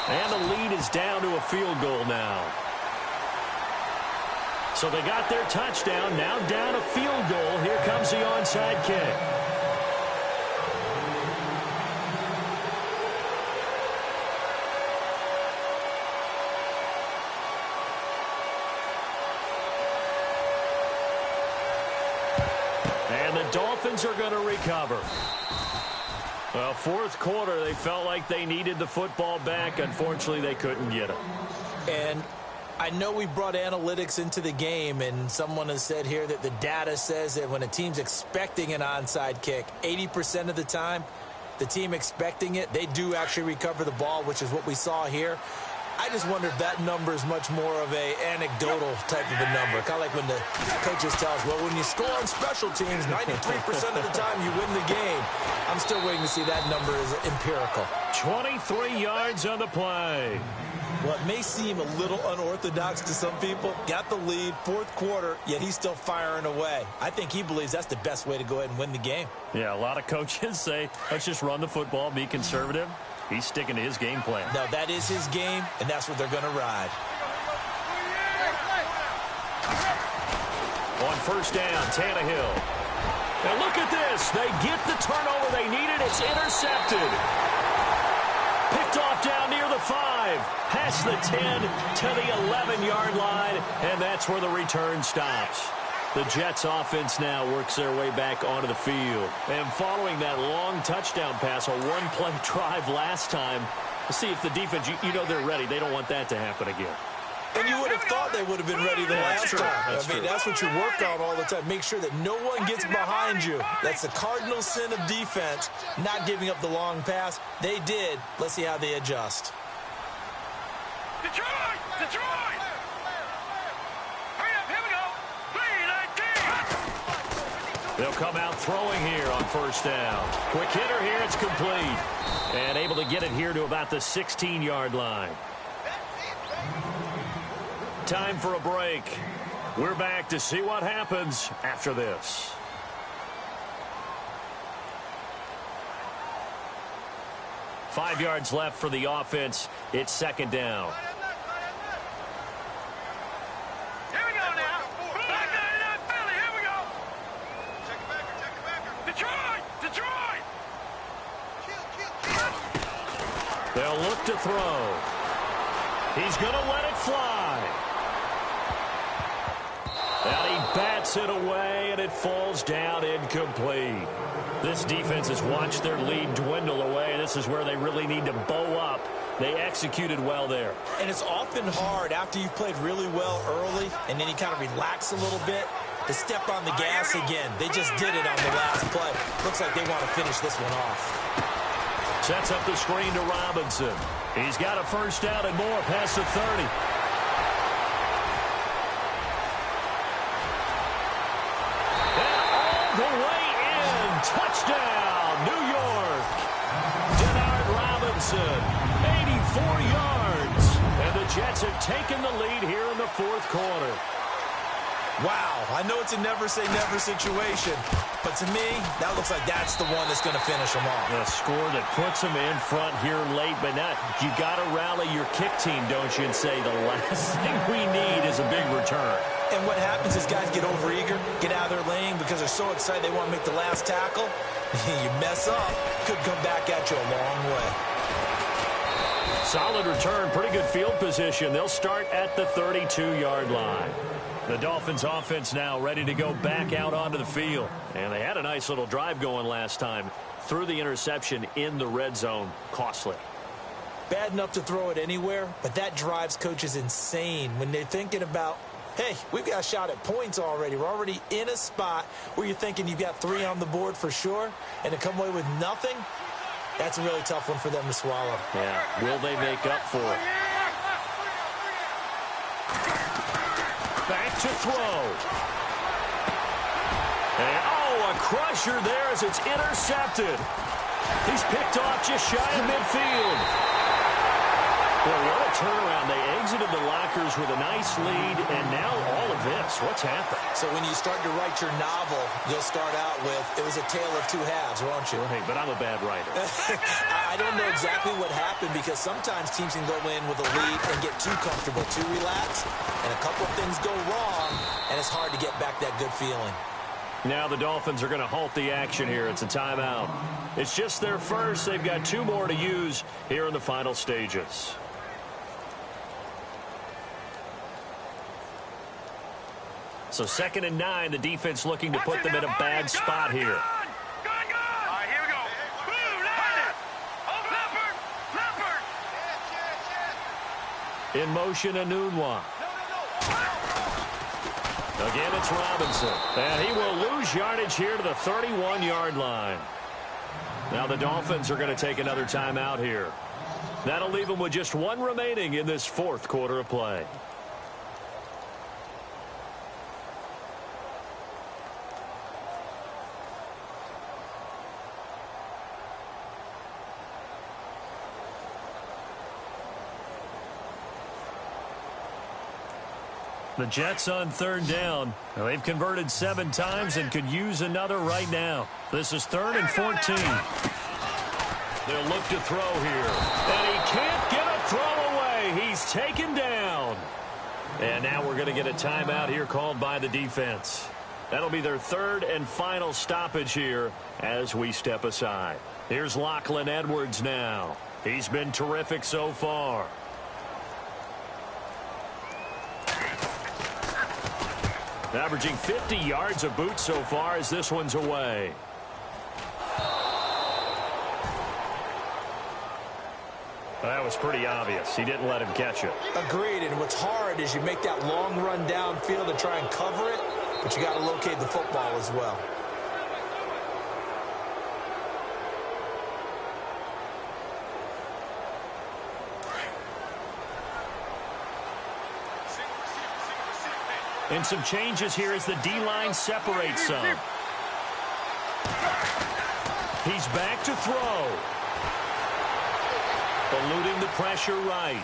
And the lead is down to a field goal now. So they got their touchdown, now down a field goal. Here comes the onside kick. And the Dolphins are going to recover. Well, 4th quarter, they felt like they needed the football back. Unfortunately, they couldn't get it. And I know we brought analytics into the game, and someone has said here that the data says that when a team's expecting an onside kick, 80% of the time, the team expecting it, they do actually recover the ball, which is what we saw here. I just wonder if that number is much more of a anecdotal type of a number. Kind of like when the coaches tell us, well, when you score on special teams, 93% of the time you win the game. I'm still waiting to see that number is empirical. 23 yards on the play. Well, it may seem a little unorthodox to some people. Got the lead, fourth quarter, yet he's still firing away. I think he believes that's the best way to go ahead and win the game. Yeah, a lot of coaches say, let's just run the football, be conservative. He's sticking to his game plan. No, that is his game, and that's what they're going to ride. On first down, Tannehill. And look at this. They get the turnover they needed. It's intercepted. Picked off down near the 5. Past the 10 to the 11-yard line. And that's where the return stops. The Jets offense now works their way back onto the field. And following that long touchdown pass, a one-play drive last time, let's see if the defense, you know they're ready. They don't want that to happen again. And you would have thought they would have been ready the last time. That's what you work on all the time. Make sure that no one gets behind you. That's the cardinal sin of defense, not giving up the long pass. They did. Let's see how they adjust. Detroit! Detroit! Hurry up, here we go. 3-19. They'll come out throwing here on first down. Quick hitter here, it's complete. And able to get it here to about the 16-yard line. Time for a break. We're back to see what happens after this. Five yards left for the offense. It's second down. Here we go now. Back 99 Philly, here we go. Check it back. Detroit! Detroit! They'll look to throw. He's going to let it fly. And he bats it away, and it falls down incomplete. This defense has watched their lead dwindle away. This is where they really need to bow up. They executed well there. And it's often hard after you've played really well early and then you kind of relax a little bit to step on the gas again. They just did it on the last play. Looks like they want to finish this one off. Sets up the screen to Robinson. He's got a first down and more past the 30. The way in. Touchdown, New York. Denard Robinson, 84 yards. And the Jets have taken the lead here in the fourth quarter. Wow, I know it's a never-say-never situation, but to me, that looks like that's the one that's going to finish them off. A score that puts them in front here late, but now you got to rally your kick team, don't you, and say the last thing we need is a big return. And what happens is guys get overeager, get out of their lane because they're so excited they want to make the last tackle. You mess up, could come back at you a long way. Solid return, pretty good field position. They'll start at the 32-yard line. The Dolphins offense now ready to go back out onto the field. And they had a nice little drive going last time. Threw the interception in the red zone. Costly. Bad enough to throw it anywhere, but that drives coaches insane when they're thinking about, hey, we've got a shot at points already. We're already in a spot where you're thinking you've got 3 on the board for sure, and to come away with nothing, that's a really tough one for them to swallow. Yeah, will they make up for it? Back to throw. And, a crusher there as it's intercepted. He's picked off just shy of midfield. Boy, what a turnaround. They exited the lockers with a nice lead, and now all of this. What's happened? So when you start to write your novel, you'll start out with, it was a tale of two halves, won't you? Hey, but I'm a bad writer. I don't know exactly what happened because sometimes teams can go in with a lead and get too comfortable, too relaxed, and a couple of things go wrong, and it's hard to get back that good feeling. Now the Dolphins are going to halt the action here. It's a timeout. It's just their first. They've got 2 more to use here in the final stages. So 2nd and 9, the defense looking to put them in a bad spot here. All right, here we go. Boom, Leopard. In motion, Anunwa. Again, it's Robinson. And he will lose yardage here to the 31-yard line. Now the Dolphins are going to take another timeout here. That'll leave them with just 1 remaining in this fourth quarter of play. The Jets on third down. Now, they've converted 7 times and could use another right now. This is 3rd and 14. They'll look to throw here. And he can't get a throw away. He's taken down. And now we're going to get a timeout here called by the defense. That'll be their 3rd and final stoppage here as we step aside. Here's Lachlan Edwards now. He's been terrific so far. Averaging 50 yards a boot so far as this one's away. Well, that was pretty obvious. He didn't let him catch it. Agreed, and what's hard is you make that long run downfield to try and cover it, but you got to locate the football as well. And some changes here as the D-line separates some. He's back to throw. Eluding the pressure right.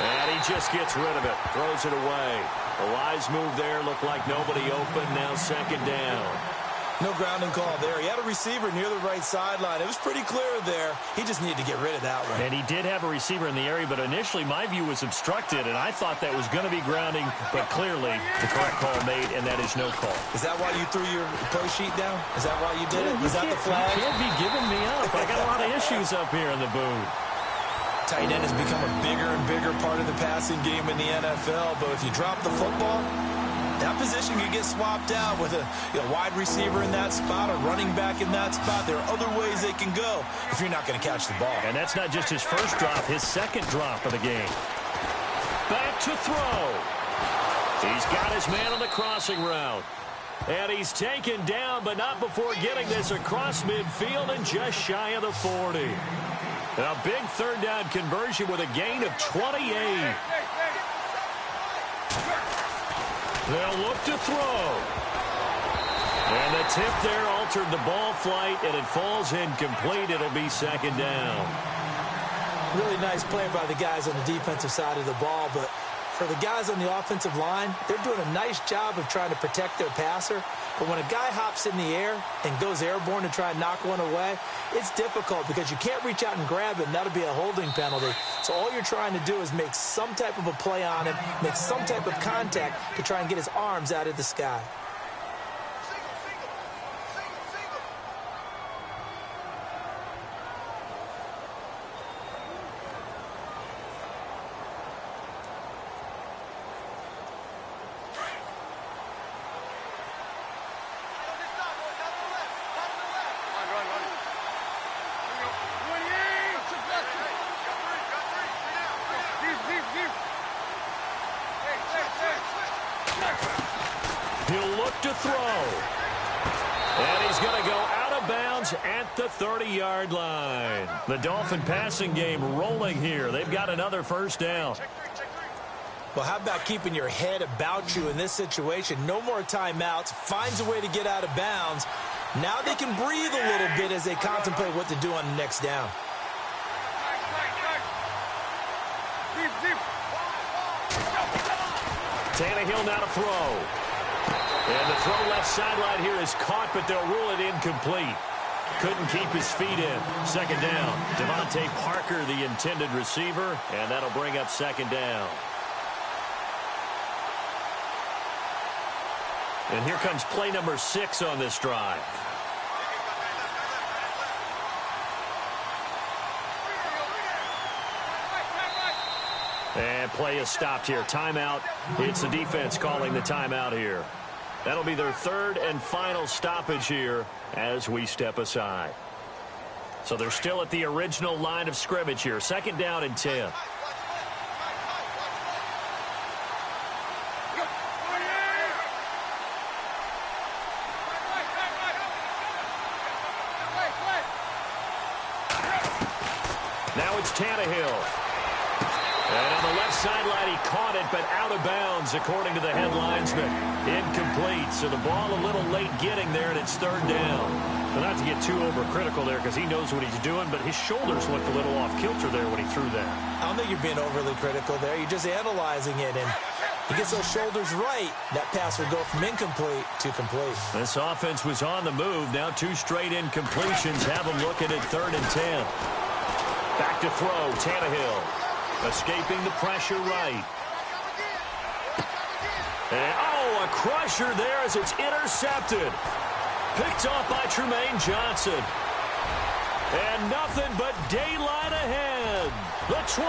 And he just gets rid of it. Throws it away. A wise move there. Looked like nobody open. Now 2nd down. No grounding call there. He had a receiver near the right sideline. It was pretty clear there. He just needed to get rid of that one. And he did have a receiver in the area, but initially my view was obstructed, and I thought that was going to be grounding, but clearly the correct call made, and that is no call. Is that why you threw your play sheet down? Is that why you did it? Was that the flag? You can't be giving me up. I got a lot of issues up here in the booth. Tight end has become a bigger and bigger part of the passing game in the NFL, but if you drop the football, that position could get swapped out with a wide receiver in that spot, a running back in that spot. There are other ways they can go if you're not going to catch the ball. And that's not just his first drop, his 2nd drop of the game. Back to throw. He's got his man on the crossing route. And he's taken down, but not before getting this across midfield and just shy of the 40. A big 3rd down conversion with a gain of 28. They'll look to throw. And the tip there altered the ball flight, and it falls incomplete. It'll be 2nd down. Really nice play by the guys on the defensive side of the ball, but for the guys on the offensive line, they're doing a nice job of trying to protect their passer. But when a guy hops in the air and goes airborne to try and knock one away, it's difficult because you can't reach out and grab it, and that'll be a holding penalty. So all you're trying to do is make some type of a play on him, make some type of contact to try and get his arms out of the sky. He'll look to throw. And he's going to go out of bounds at the 30-yard line. The Dolphin passing game rolling here. They've got another 1st down. Well, how about keeping your head about you in this situation? No more timeouts. Finds a way to get out of bounds. Now they can breathe a little bit as they contemplate what to do on the next down. Tannehill now to throw. And the throw left sideline here is caught, but they'll rule it incomplete. Couldn't keep his feet in. 2nd down. Devontae Parker, the intended receiver, and that'll bring up 2nd down. And here comes play number 6 on this drive. And play is stopped here. Timeout. It's the defense calling the timeout here. That'll be their 3rd and final stoppage here as we step aside. So they're still at the original line of scrimmage here. 2nd down and 10. Now it's Tannehill. And on the left sideline, he caught it, but out of bounds, according to the headlinesman. Incomplete, so the ball a little late getting there, and it's third down. But not to get too overcritical there because he knows what he's doing, but his shoulders looked a little off kilter there when he threw that. I don't think you're being overly critical there. You're just analyzing it, and he gets those shoulders right. That pass will go from incomplete to complete. This offense was on the move. Now 2 straight incompletions have him looking at 3rd and 10. Back to throw, Tannehill. Escaping the pressure right. And, a crusher there as it's intercepted. Picked off by Tremaine Johnson. And nothing but daylight ahead. The 20,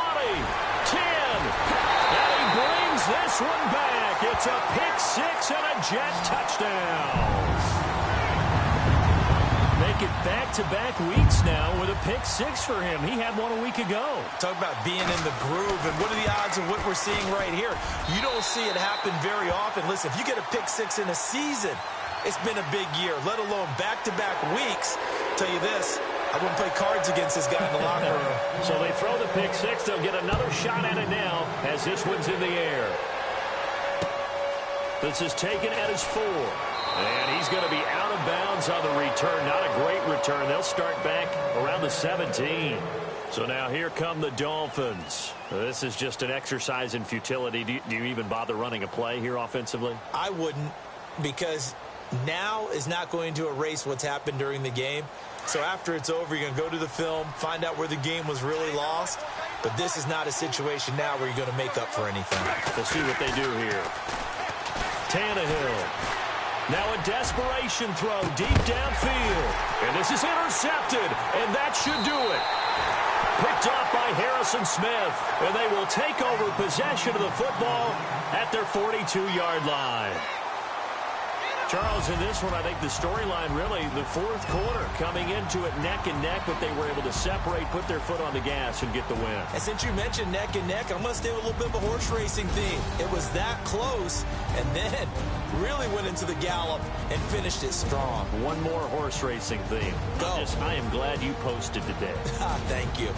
10. And he brings this one back. It's a pick 6 and a Jet touchdown. Make it back-to-back weeks now with a pick 6 for him. He had one a week ago. Talk about being in the groove, and what are the odds of what we're seeing right here? You don't see it happen very often. Listen, if you get a pick 6 in a season, it's been a big year, let alone back-to-back weeks. Tell you this, I wouldn't play cards against this guy in the locker room. So they throw the pick 6. They'll get another shot at it now as this one's in the air. This is taken at his 4. And he's going to be out of bounds on the return. Not a great return. They'll start back around the 17. So now here come the Dolphins. This is just an exercise in futility. Do you even bother running a play here offensively? I wouldn't, because now is not going to erase what's happened during the game. So after it's over, you're going to go to the film, find out where the game was really lost. But this is not a situation now where you're going to make up for anything. We'll see what they do here. Tannehill. Now a desperation throw deep downfield. And this is intercepted, and that should do it. Picked off by Harrison Smith, and they will take over possession of the football at their 42-yard line. Charles, in this one, I think the storyline really, the 4th quarter, coming into it neck and neck, but they were able to separate, put their foot on the gas, and get the win. And since you mentioned neck and neck, I'm going to stay with a little bit of a horse racing theme. It was that close, and then really went into the gallop and finished it strong. One more horse racing theme. Go. I am glad you posted today. Thank you.